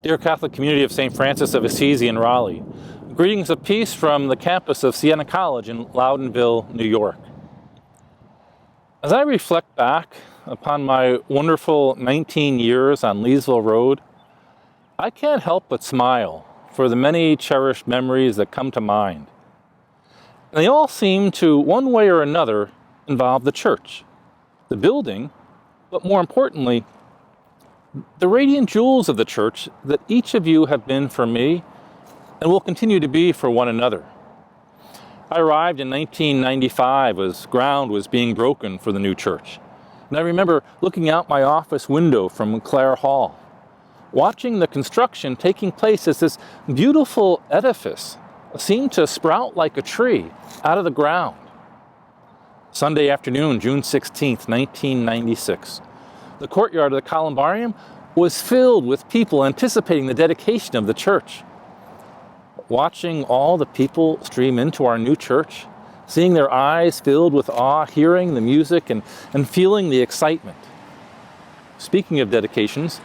Dear Catholic community of St. Francis of Assisi in Raleigh, greetings of peace from the campus of Siena College in Loudonville, New York. As I reflect back upon my wonderful 19 years on Leesville Road, I can't help but smile for the many cherished memories that come to mind. And they all seem to, one way or another, involve the church, the building, but more importantly, the radiant jewels of the church that each of you have been for me and will continue to be for one another. I arrived in 1995 as ground was being broken for the new church. And I remember looking out my office window from Clare Hall, watching the construction taking place as this beautiful edifice seemed to sprout like a tree out of the ground. Sunday afternoon, June 16th, 1996. The courtyard of the columbarium was filled with people anticipating the dedication of the church. Watching all the people stream into our new church, seeing their eyes filled with awe, hearing the music and feeling the excitement. Speaking of dedications,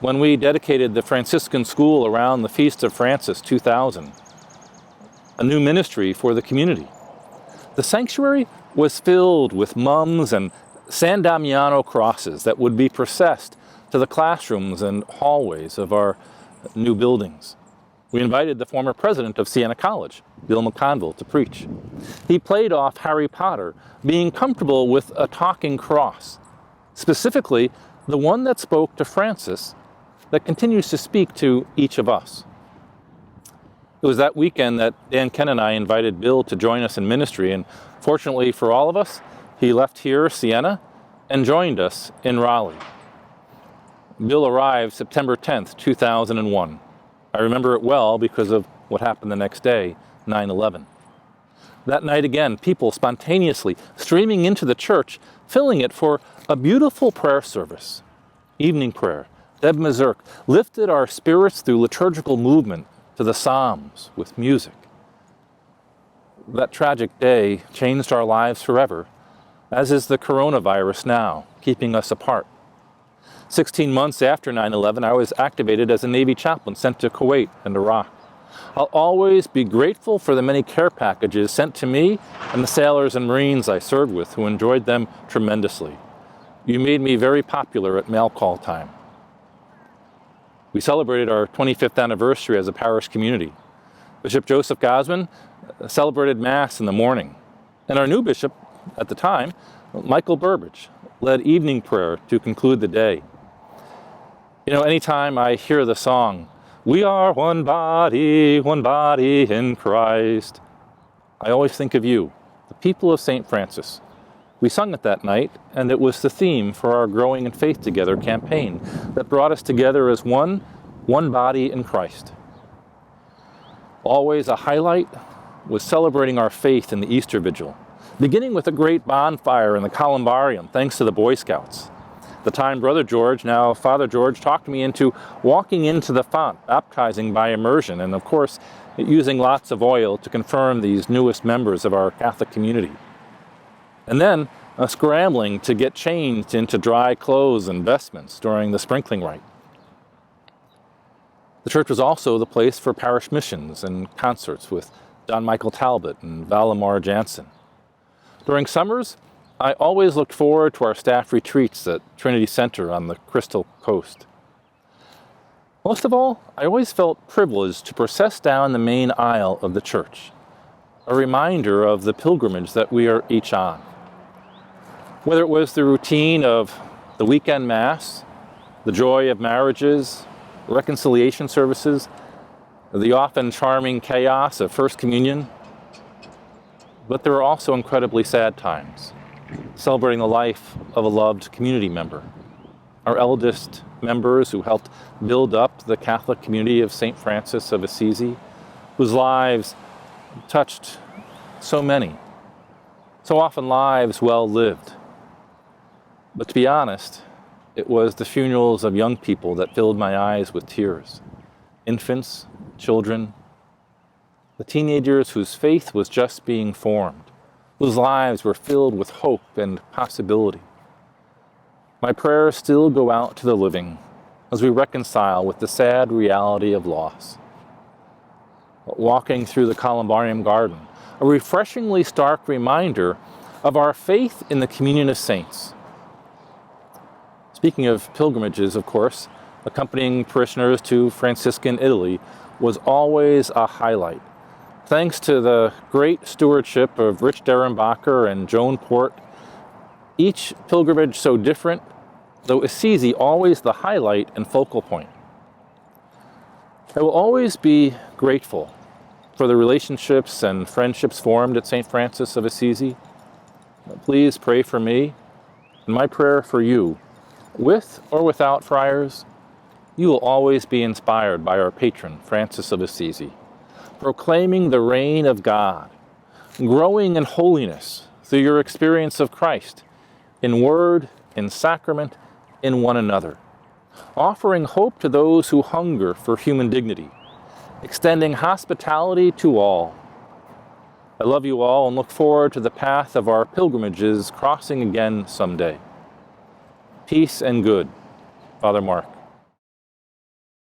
when we dedicated the Franciscan school around the Feast of Francis 2000, a new ministry for the community, the sanctuary was filled with mums and San Damiano crosses that would be processed to the classrooms and hallways of our new buildings. We invited the former president of Siena College, Bill McConville, to preach. He played off Harry Potter, being comfortable with a talking cross, specifically the one that spoke to Francis that continues to speak to each of us. It was that weekend that Dan Ken and I invited Bill to join us in ministry, and fortunately for all of us, he left here, Siena, and joined us in Raleigh. Bill arrived September 10th, 2001. I remember it well because of what happened the next day, 9/11. That night again, people spontaneously streaming into the church, filling it for a beautiful prayer service. Evening prayer, Deb Mazurk, lifted our spirits through liturgical movement to the Psalms with music. That tragic day changed our lives forever, as is the coronavirus now, keeping us apart. 16 months after 9/11, I was activated as a Navy chaplain sent to Kuwait and Iraq. I'll always be grateful for the many care packages sent to me and the sailors and Marines I served with, who enjoyed them tremendously. You made me very popular at mail call time. We celebrated our 25th anniversary as a parish community. Bishop Joseph Gosman celebrated Mass in the morning, and our new bishop at the time, Michael Burbage, led evening prayer to conclude the day. You know, anytime I hear the song, "We are one body in Christ," I always think of you, the people of St. Francis. We sung it that night, and it was the theme for our Growing in Faith Together campaign that brought us together as one body in Christ. Always a highlight was celebrating our faith in the Easter Vigil, beginning with a great bonfire in the columbarium, thanks to the Boy Scouts. At the time, Brother George, now Father George, talked me into walking into the font, baptizing by immersion, and of course, using lots of oil to confirm these newest members of our Catholic community. And then scrambling to get changed into dry clothes and vestments during the sprinkling rite. The church was also the place for parish missions and concerts with Don Michael Talbot and Valimar Jansen. During summers, I always looked forward to our staff retreats at Trinity Center on the Crystal Coast. Most of all, I always felt privileged to process down the main aisle of the church, a reminder of the pilgrimage that we are each on. Whether it was the routine of the weekend Mass, the joy of marriages, reconciliation services, the often charming chaos of First Communion, but there were also incredibly sad times, celebrating the life of a loved community member. Our eldest members who helped build up the Catholic community of St. Francis of Assisi, whose lives touched so many, so often lives well lived. But to be honest, it was the funerals of young people that filled my eyes with tears. Infants, children, the teenagers whose faith was just being formed, whose lives were filled with hope and possibility. My prayers still go out to the living, as we reconcile with the sad reality of loss. Walking through the Columbarium Garden, a refreshingly stark reminder of our faith in the communion of saints. Speaking of pilgrimages, of course, accompanying parishioners to Franciscan Italy was always a highlight. Thanks to the great stewardship of Rich Derenbacher and Joan Port, each pilgrimage so different, though Assisi always the highlight and focal point. I will always be grateful for the relationships and friendships formed at St. Francis of Assisi. Please pray for me, and my prayer for you. With or without friars, you will always be inspired by our patron, Francis of Assisi, proclaiming the reign of God, growing in holiness through your experience of Christ, in word, in sacrament, in one another, offering hope to those who hunger for human dignity, extending hospitality to all. I love you all and look forward to the path of our pilgrimages crossing again someday. Peace and good. Father Mark.